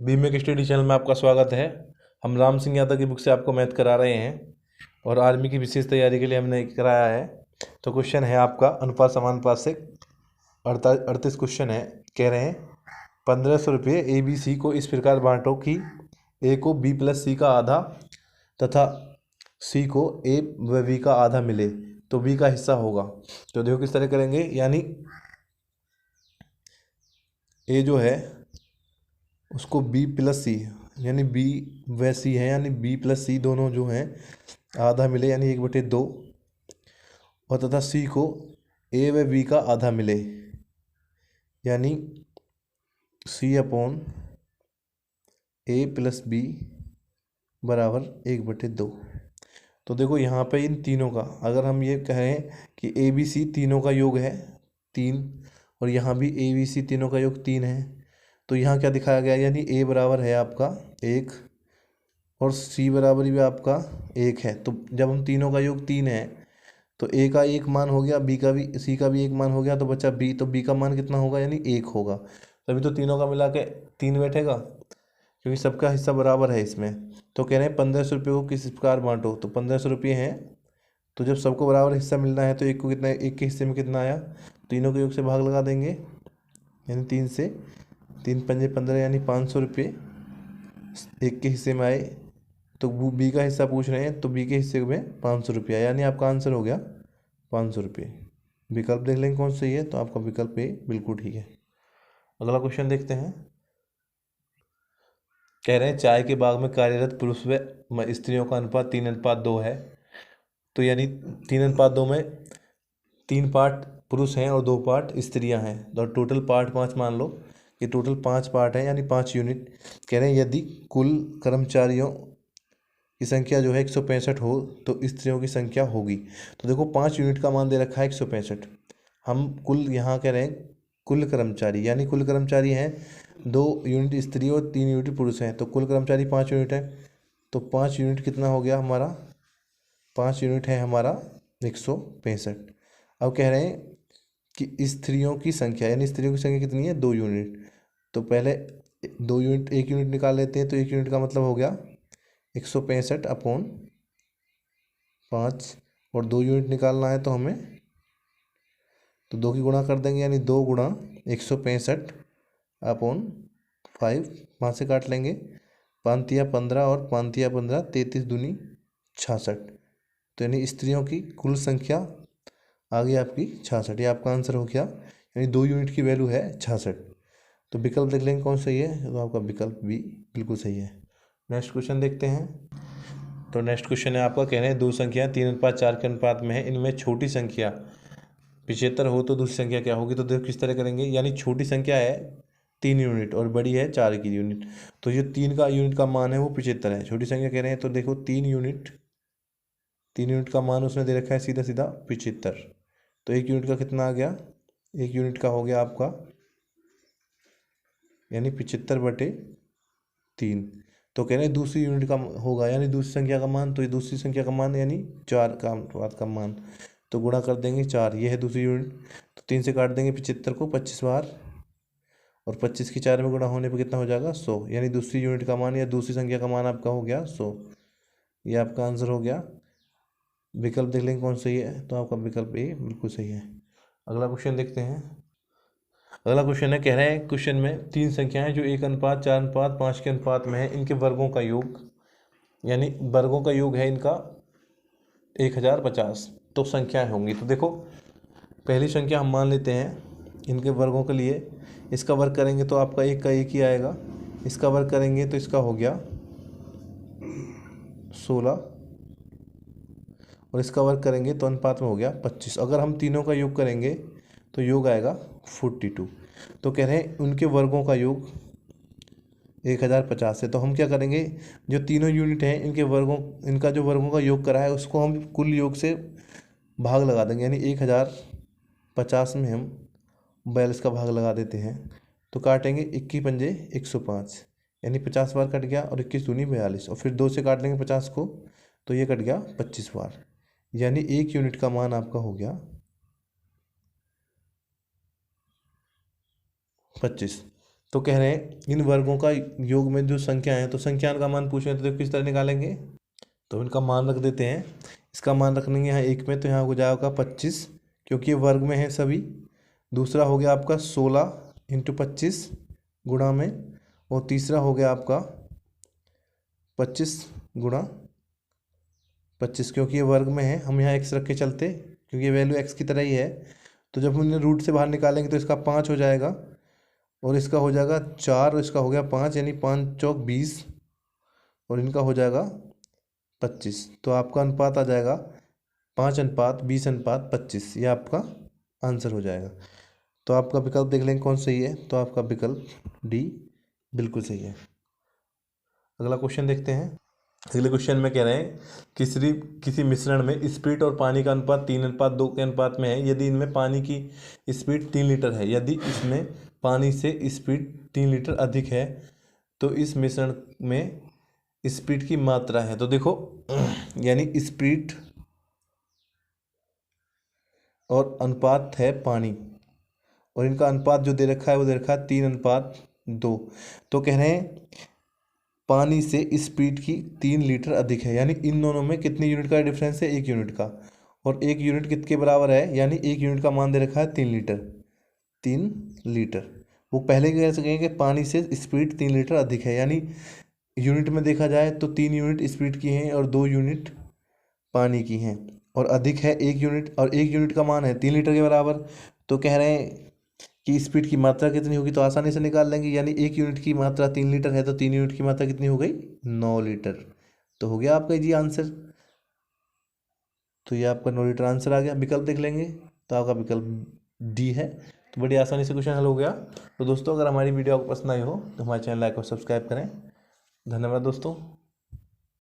बीमे के study channel में आपका स्वागत है। हम राम सिंह यादव की बुक से आपको मैथ करा रहे हैं और आर्मी की विशेष तैयारी के लिए हमने कराया है। तो क्वेश्चन है आपका अनुपात समानुपात से 38 क्वेश्चन है। कह रहे हैं 1500 रुपये ABC को इस प्रकार बांटो कि A को B प्लस C का आधा तथा C को A व B का आधा मिले तो B का हिस्सा होगा। तो देखो किस तरह करेंगे, यानी A जो है उसको B प्लस सी, यानी B व C है, यानी B प्लस C दोनों जो हैं आधा मिले यानी 1/2, और तथा C को A व B का आधा मिले यानी C upon A plus B बराबर 1/2। तो देखो यहाँ पे इन तीनों का अगर हम ये कहें कि ABC तीनों का योग है 3, और यहाँ भी ABC तीनों का योग 3 है, तो यहाँ क्या दिखाया गया, यानी A बराबर है आपका 1 और C बराबर भी आपका 1 है। तो जब हम तीनों का योग 3 है तो A का 1 मान हो गया, B का भी, C का भी 1 मान हो गया, तो बचा B। तो B का मान कितना होगा, यानी 1 होगा। तभी तो तीनों का मिला के 3 बैठेगा, क्योंकि सबका हिस्सा बराबर है इसमें। तो कह रहे हैं 1500 रुपये को किस प्रकार बांटो। तो 1500 रुपये हैं, तो जब सबको बराबर हिस्सा मिलना है तो एक को कितना, एक के हिस्से में कितना आया, तीनों के योग से भाग लगा देंगे, यानी 3 से 3 पंजे 15 यानी 500 रुपये एक के हिस्से में आए। तो बी का हिस्सा पूछ रहे हैं, तो बी के हिस्से में 500 रुपया, यानी आपका आंसर हो गया 500 रुपये। विकल्प देख लेंगे कौन सही है, तो आपका विकल्प ए बिल्कुल ठीक है। अगला क्वेश्चन देखते हैं। कह रहे हैं चाय के बाग में कार्यरत पुरुष व स्त्रियों का अनुपात 3:2 है। तो यानी 3:2 में 3 पार्ट पुरुष हैं और 2 पार्ट स्त्रियां हैं, तो टोटल पार्ट 5 मान लो कि टोटल 5 पार्ट हैं, यानी 5 यूनिट। कह रहे हैं यदि कुल कर्मचारियों की संख्या जो है 165 हो तो स्त्रियों की संख्या होगी। तो देखो 5 यूनिट का मान दे रखा है 165। हम कुल यहाँ कह रहे हैं कुल कर्मचारी, यानी कुल कर्मचारी हैं 2 यूनिट स्त्री और 3 यूनिट पुरुष हैं, तो कुल कर्मचारी 5 यूनिट है। तो 5 यूनिट कितना हो गया हमारा, 5 यूनिट है हमारा 165। अब कह रहे हैं कि स्त्रियों की संख्या, यानी स्त्रियों की संख्या कितनी है, 2 यूनिट। तो पहले 2 यूनिट 1 यूनिट निकाल लेते हैं, तो 1 यूनिट का मतलब हो गया 165 अपॉन 5, और 2 यूनिट निकालना है तो हमें, तो 2 की गुणा कर देंगे, यानी 2 गुणा 165 अपॉन 5, 5 से काट लेंगे, 5 तिया 15 और 5 तिया 15, 33 दूनी 66। तो यानी स्त्रियों की कुल संख्या आ गई आपकी 66, ये आपका आंसर हो गया, यानी 2 यूनिट की वैल्यू है 66। तो विकल्प देख लेंगे कौन सही है, तो आपका विकल्प भी बिल्कुल सही है। नेक्स्ट क्वेश्चन देखते हैं। तो नेक्स्ट क्वेश्चन है आपका, कह रहे हैं 2 संख्याएं 3:4 के अनुपात में है, इनमें छोटी संख्या 75 हो तो दूसरी संख्या क्या होगी। तो देखो किस तरह करेंगे, यानी छोटी संख्या है 3 यूनिट और बड़ी है 4 की यूनिट। तो ये 3 का यूनिट का मान है वो 75 है, छोटी संख्या कह रहे हैं, तो देखो 3 यूनिट का मान उसने दे रखा है सीधा सीधा 75। तो 1 यूनिट का कितना आ गया, 1 यूनिट का हो गया आपका यानी 75/3। तो कह रहे हैं दूसरी यूनिट का होगा, यानी दूसरी संख्या का मान, तो ये दूसरी संख्या का मान यानी 4 का अनुपात का मान, तो गुणा कर देंगे 4, ये है दूसरी यूनिट। तो 3 से काट देंगे 75 को 25 बार, और 25 की 4 में गुणा होने पर कितना हो जाएगा 100, यानी दूसरी यूनिट का मान या दूसरी संख्या का मान आपका हो गया 100। ये आपका आंसर हो गया। विकल्प देख लेंगे कौन सही है, तो आपका विकल्प ए बिल्कुल सही है। अगला क्वेश्चन देखते हैं। अगला क्वेश्चन है, कह रहे हैं क्वेश्चन में 3 संख्याएं जो 1:4:5 के अनुपात में है, इनके वर्गों का योग, यानी वर्गों का योग है इनका 1050, तो संख्याएं होंगी। तो देखो पहली संख्या हम मान लेते हैं इनके वर्गों के लिए, इसका वर्ग करेंगे तो आपका 1 का 1 ही आएगा, इसका वर्ग करेंगे तो इसका हो गया 16, और इसका वर्ग करेंगे तो अनुपात में हो गया 25। अगर हम तीनों का योग करेंगे तो योग आएगा 42। तो कह रहे हैं उनके वर्गों का योग 1050 है। तो हम क्या करेंगे, जो तीनों यूनिट हैं इनके वर्गों, इनका जो वर्गों का योग करा है उसको हम कुल योग से भाग लगा देंगे, यानी 1050 में हम 42 का भाग लगा देते हैं। तो काटेंगे 21 पंजे 105, यानी 50 बार कट गया, और 21 दूनी 42, और फिर 2 से काट लेंगे 50 को, तो ये कट गया 25 बार, यानी 1 यूनिट का मान आपका हो गया 25। तो कह रहे हैं इन वर्गों का योग में जो संख्या है, तो संख्यान का मान पूछ रहे हैं तो किस तरह निकालेंगे। तो इनका मान रख देते हैं। इसका मान रखेंगे यहाँ 1 में, तो यहाँ हो जाएगा 25, क्योंकि ये वर्ग में है सभी। दूसरा हो गया आपका 16 × 25 गुणा में, और तीसरा हो गया आपका 25 × 25, क्योंकि ये वर्ग में है। हम यहाँ x रख के चलते, क्योंकि ये वैल्यू x की तरह ही है। तो जब हम इन्हें रूट से बाहर निकालेंगे तो इसका 5 हो जाएगा, और इसका हो जाएगा 4, और इसका हो गया 5, यानी 5 चौक 20, और इनका हो जाएगा 25। तो आपका अनुपात आ जाएगा 5:20:25, ये आपका आंसर हो जाएगा। तो आपका विकल्प देख लेंगे कौन सही है। तो आपका विकल्प डी बिल्कुल सही है। अगला क्वेश्चन देखते हैं। अगले क्वेश्चन में कह रहे हैं किसी मिश्रण में स्पीड और पानी का अनुपात 3:2 के अनुपात में है। यदि इनमें पानी की स्पीड 3 लीटर है, यदि इसमें पानी से स्पीड 3 लीटर अधिक है, तो इस मिश्रण में स्पीड की मात्रा है। तो देखो यानी स्पीड और अनुपात है पानी, और इनका अनुपात जो दे रखा है वो दे रखा है 3:2। तो कह रहे हैं पानी से स्पीड की 3 लीटर अधिक है, यानी इन दोनों में कितनी यूनिट का डिफरेंस है, 1 यूनिट का। और 1 यूनिट कितने बराबर है, यानी 1 यूनिट का मान दे रखा है 3 लीटर। 3 लीटर वो पहले कह सकेंगे कि पानी से स्पीड 3 लीटर अधिक है, यानी यूनिट में देखा जाए तो 3 यूनिट स्पीड की हैं और 2 यूनिट पानी की हैं, और अधिक है 1 यूनिट, और 1 यूनिट का मान है 3 लीटर के बराबर। तो कह रहे हैं कि स्पीड की मात्रा कितनी होगी, तो आसानी से निकाल लेंगे। यानी 1 यूनिट की मात्रा 3 लीटर है, तो 3 यूनिट की मात्रा कितनी हो गई, 9 लीटर। तो हो गया आपका जी आंसर। तो ये आपका 9 लीटर आंसर आ गया। विकल्प देख लेंगे, तो आपका विकल्प डी है। तो बड़ी आसानी से क्वेश्चन हल हो गया। तो दोस्तों अगर हमारी वीडियो आपको पसंद आई हो तो हमारे चैनल लाइक और सब्सक्राइब करें। धन्यवाद दोस्तों।